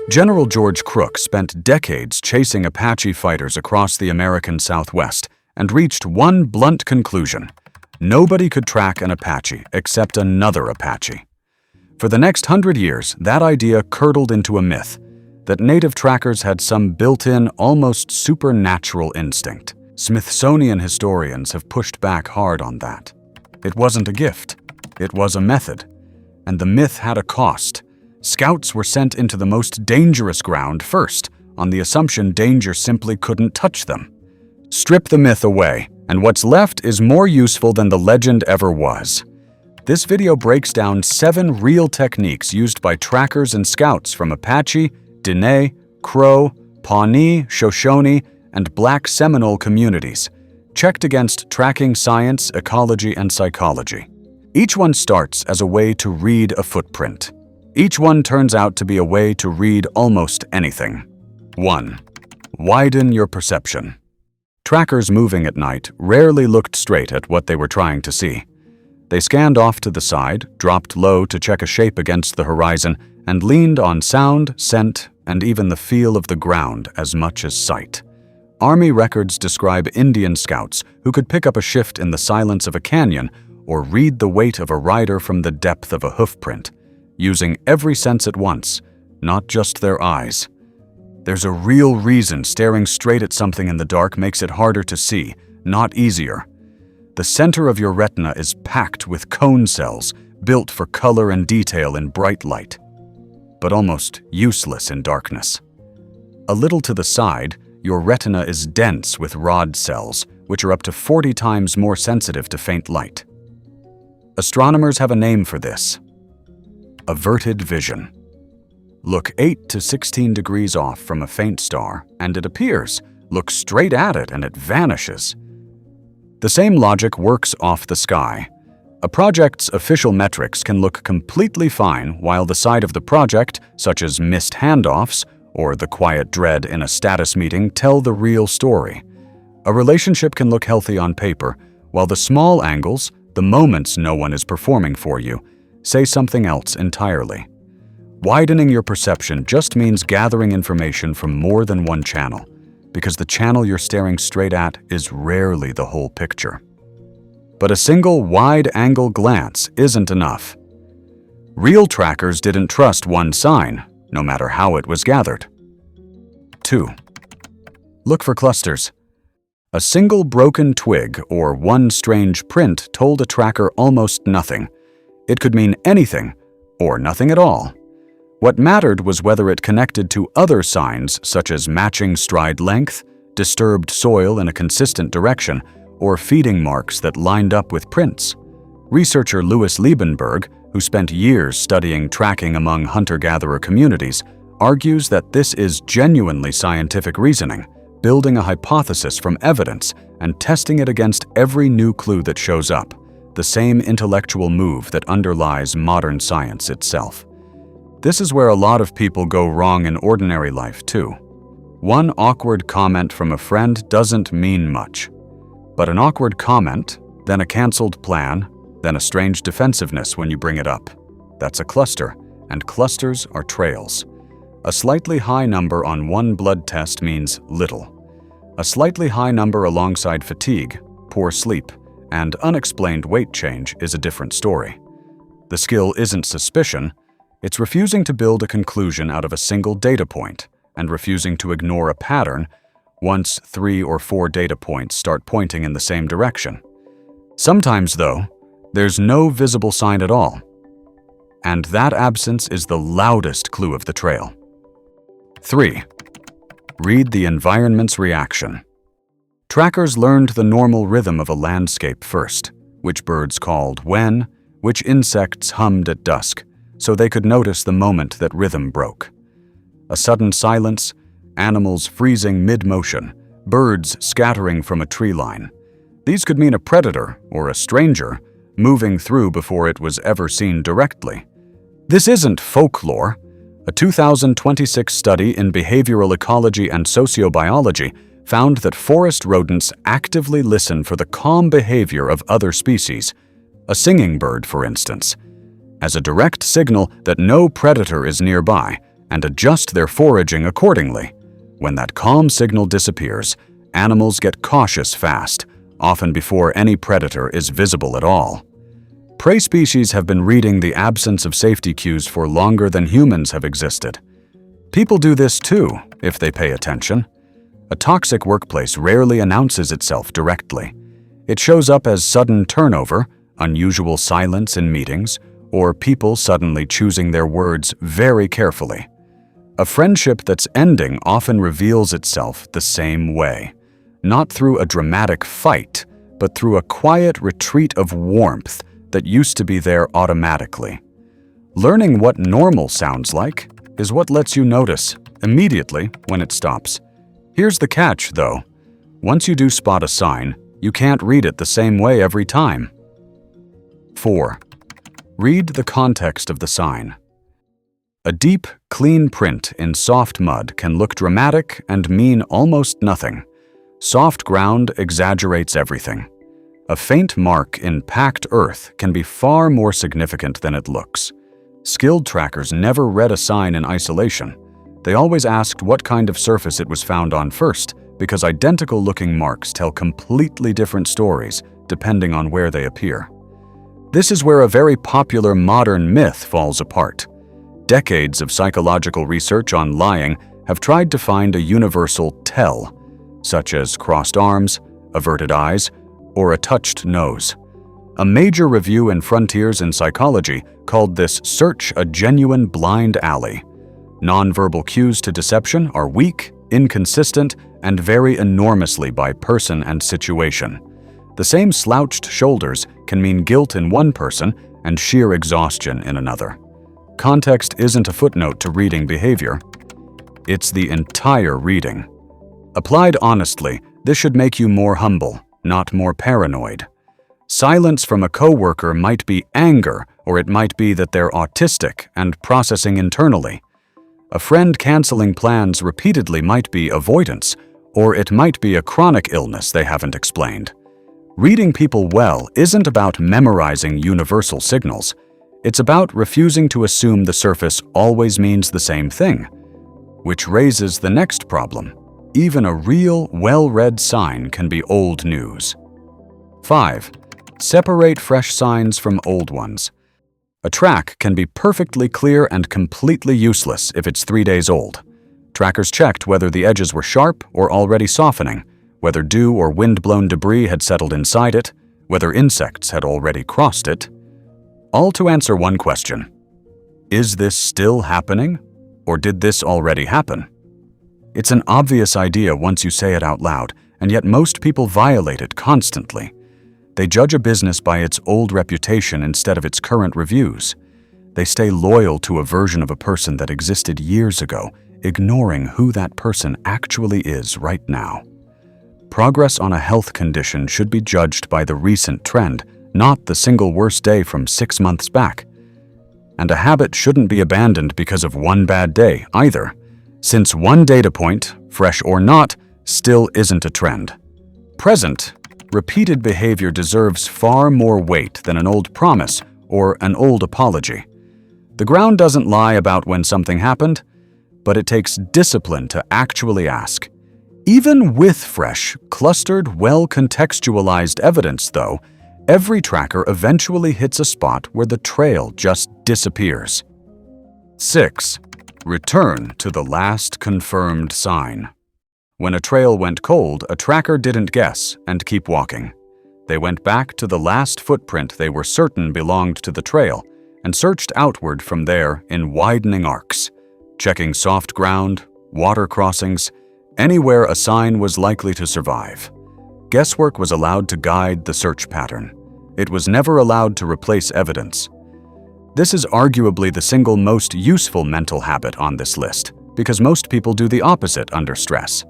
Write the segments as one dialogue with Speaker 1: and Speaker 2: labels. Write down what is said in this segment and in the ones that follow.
Speaker 1: General George Crook spent decades chasing Apache fighters across the American Southwest and reached one blunt conclusion: nobody could track an Apache except another Apache. For the next 100 years, that idea curdled into a myth that native trackers had some built-in, almost supernatural instinct. Smithsonian historians have pushed back hard on that. It wasn't a gift, it was a method, and the myth had a cost. Scouts were sent into the most dangerous ground first, on the assumption danger simply couldn't touch them. Strip the myth away, and what's left is more useful than the legend ever was. This video breaks down 7 real techniques used by trackers and scouts from Apache, Diné, Crow, Pawnee, Shoshone, and Black Seminole communities, checked against tracking science, ecology, and psychology. Each one starts as a way to read a footprint. Each one turns out to be a way to read almost anything. 1. Widen your perception. Trackers moving at night rarely looked straight at what they were trying to see. They scanned off to the side, dropped low to check a shape against the horizon, and leaned on sound, scent, and even the feel of the ground as much as sight. Army records describe Indian scouts who could pick up a shift in the silence of a canyon or read the weight of a rider from the depth of a hoofprint, using every sense at once, not just their eyes. There's a real reason staring straight at something in the dark makes it harder to see, not easier. The center of your retina is packed with cone cells built for color and detail in bright light, but almost useless in darkness. A little to the side, your retina is dense with rod cells, which are up to 40 times more sensitive to faint light. Astronomers have a name for this: averted vision. Look 8 to 16 degrees off from a faint star, and it appears. Look straight at it, and it vanishes. The same logic works off the sky. A project's official metrics can look completely fine while the side of the project, such as missed handoffs or the quiet dread in a status meeting, tell the real story. A relationship can look healthy on paper, while the small angles, the moments no one is performing for you, say something else entirely. Widening your perception just means gathering information from more than one channel, because the channel you're staring straight at is rarely the whole picture. But a single wide-angle glance isn't enough. Real trackers didn't trust one sign, no matter how it was gathered. 2. Look for clusters. A single broken twig or one strange print told a tracker almost nothing. It could mean anything or nothing at all. What mattered was whether it connected to other signs such as matching stride length, disturbed soil in a consistent direction, or feeding marks that lined up with prints. Researcher Louis Liebenberg, who spent years studying tracking among hunter-gatherer communities, argues that this is genuinely scientific reasoning, building a hypothesis from evidence and testing it against every new clue that shows up, the same intellectual move that underlies modern science itself. This is where a lot of people go wrong in ordinary life, too. One awkward comment from a friend doesn't mean much. But an awkward comment, then a canceled plan, then a strange defensiveness when you bring it up. That's a cluster, and clusters are trails. A slightly high number on one blood test means little. A slightly high number alongside fatigue, poor sleep, and unexplained weight change is a different story. The skill isn't suspicion, it's refusing to build a conclusion out of a single data point and refusing to ignore a pattern once 3 or 4 data points start pointing in the same direction. Sometimes, though, there's no visible sign at all, and that absence is the loudest clue of the trail. 3. Read the environment's reaction. Trackers learned the normal rhythm of a landscape first, which birds called when, which insects hummed at dusk, so they could notice the moment that rhythm broke. A sudden silence, animals freezing mid-motion, birds scattering from a tree line. These could mean a predator or a stranger moving through before it was ever seen directly. This isn't folklore. A 2026 study in behavioral ecology and sociobiology found that forest rodents actively listen for the calm behavior of other species, a singing bird, for instance, as a direct signal that no predator is nearby and adjust their foraging accordingly. When that calm signal disappears, animals get cautious fast, often before any predator is visible at all. Prey species have been reading the absence of safety cues for longer than humans have existed. People do this too, if they pay attention. A toxic workplace rarely announces itself directly. It shows up as sudden turnover, unusual silence in meetings, or people suddenly choosing their words very carefully. A friendship that's ending often reveals itself the same way, not through a dramatic fight, but through a quiet retreat of warmth that used to be there automatically. Learning what normal sounds like is what lets you notice immediately when it stops. Here's the catch, though. Once you do spot a sign, you can't read it the same way every time. 4. Read the context of the sign. A deep, clean print in soft mud can look dramatic and mean almost nothing. Soft ground exaggerates everything. A faint mark in packed earth can be far more significant than it looks. Skilled trackers never read a sign in isolation. They always asked what kind of surface it was found on first, because identical-looking marks tell completely different stories depending on where they appear. This is where a very popular modern myth falls apart. Decades of psychological research on lying have tried to find a universal tell, such as crossed arms, averted eyes, or a touched nose. A major review in Frontiers in Psychology called this search a genuine blind alley. Nonverbal cues to deception are weak, inconsistent, and vary enormously by person and situation. The same slouched shoulders can mean guilt in one person and sheer exhaustion in another. Context isn't a footnote to reading behavior. It's the entire reading. Applied honestly, this should make you more humble, not more paranoid. Silence from a coworker might be anger, or it might be that they're autistic and processing internally. A friend canceling plans repeatedly might be avoidance, or it might be a chronic illness they haven't explained. Reading people well isn't about memorizing universal signals. It's about refusing to assume the surface always means the same thing, which raises the next problem. Even a real, well-read sign can be old news. 5. Separate fresh signs from old ones. A track can be perfectly clear and completely useless if it's 3 days old. Trackers checked whether the edges were sharp or already softening, whether dew or wind-blown debris had settled inside it, whether insects had already crossed it. All to answer one question. Is this still happening, or did this already happen? It's an obvious idea once you say it out loud, and yet most people violate it constantly. They judge a business by its old reputation instead of its current reviews. They stay loyal to a version of a person that existed years ago, ignoring who that person actually is right now. Progress on a health condition should be judged by the recent trend, not the single worst day from 6 months back. And a habit shouldn't be abandoned because of one bad day either, since one data point, fresh or not, still isn't a trend. Present, repeated behavior deserves far more weight than an old promise or an old apology. The ground doesn't lie about when something happened, but it takes discipline to actually ask. Even with fresh, clustered, well-contextualized evidence, though, every tracker eventually hits a spot where the trail just disappears. 6. Return to the last confirmed sign. When a trail went cold, a tracker didn't guess and keep walking. They went back to the last footprint they were certain belonged to the trail and searched outward from there in widening arcs, checking soft ground, water crossings, anywhere a sign was likely to survive. Guesswork was allowed to guide the search pattern. It was never allowed to replace evidence. This is arguably the single most useful mental habit on this list, because most people do the opposite under stress.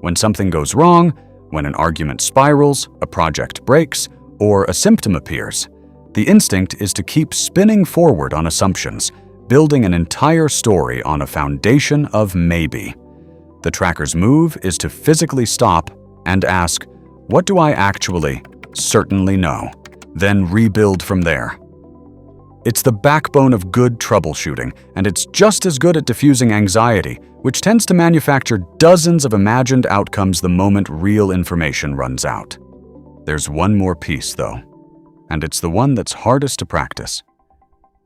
Speaker 1: When something goes wrong, when an argument spirals, a project breaks, or a symptom appears, the instinct is to keep spinning forward on assumptions, building an entire story on a foundation of maybe. The tracker's move is to physically stop and ask, what do I actually certainly know? Then rebuild from there. It's the backbone of good troubleshooting, and it's just as good at diffusing anxiety, which tends to manufacture dozens of imagined outcomes the moment real information runs out. There's one more piece, though, and it's the one that's hardest to practice,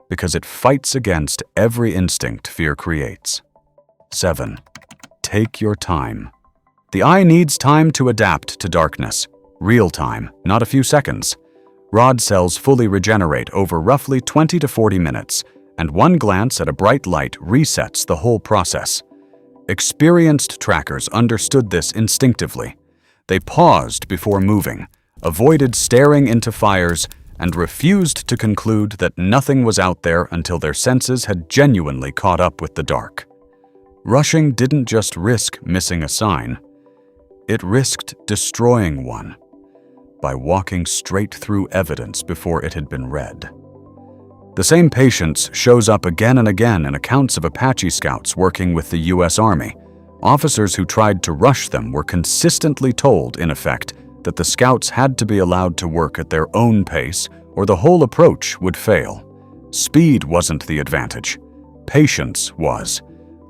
Speaker 1: because it fights against every instinct fear creates. 7. Take your time. The eye needs time to adapt to darkness. Real time, not a few seconds. Rod cells fully regenerate over roughly 20 to 40 minutes, and one glance at a bright light resets the whole process. Experienced trackers understood this instinctively. They paused before moving, avoided staring into fires, and refused to conclude that nothing was out there until their senses had genuinely caught up with the dark. Rushing didn't just risk missing a sign, it risked destroying one by walking straight through evidence before it had been read. The same patience shows up again and again in accounts of Apache scouts working with the U.S. Army. Officers who tried to rush them were consistently told, in effect, that the scouts had to be allowed to work at their own pace or the whole approach would fail. Speed wasn't the advantage. Patience was.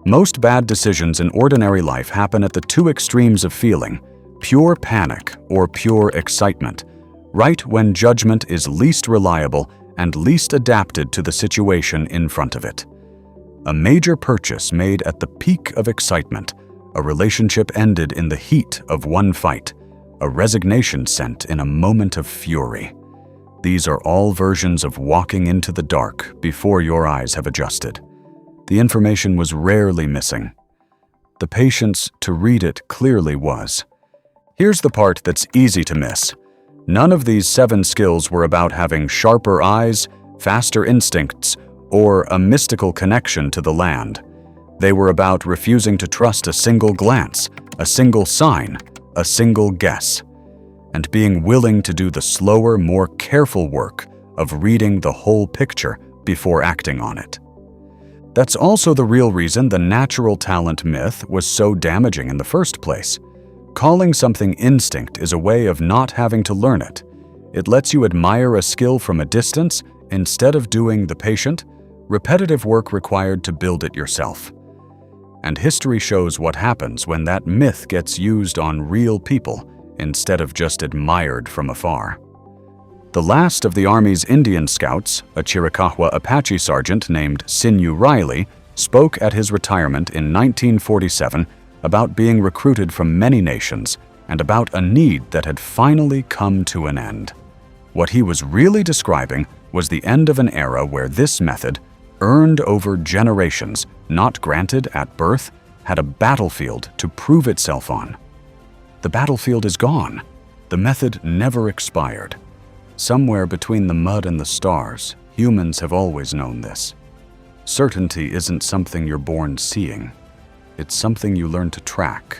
Speaker 1: Most bad decisions in ordinary life happen at the two extremes of feeling, pure panic or pure excitement, right when judgment is least reliable and least adapted to the situation in front of it. A major purchase made at the peak of excitement, a relationship ended in the heat of one fight, a resignation sent in a moment of fury. These are all versions of walking into the dark before your eyes have adjusted. The information was rarely missing. The patience to read it clearly was. Here's the part that's easy to miss. None of these 7 skills were about having sharper eyes, faster instincts, or a mystical connection to the land. They were about refusing to trust a single glance, a single sign, a single guess, and being willing to do the slower, more careful work of reading the whole picture before acting on it. That's also the real reason the natural talent myth was so damaging in the first place. Calling something instinct is a way of not having to learn it. It lets you admire a skill from a distance instead of doing the patient, repetitive work required to build it yourself. And history shows what happens when that myth gets used on real people instead of just admired from afar. The last of the Army's Indian Scouts, a Chiricahua Apache sergeant named Sinew Riley, spoke at his retirement in 1947 about being recruited from many nations and about a need that had finally come to an end. What he was really describing was the end of an era where this method, earned over generations, not granted at birth, had a battlefield to prove itself on. The battlefield is gone. The method never expired. Somewhere between the mud and the stars, humans have always known this. Certainty isn't something you're born seeing. It's something you learn to track.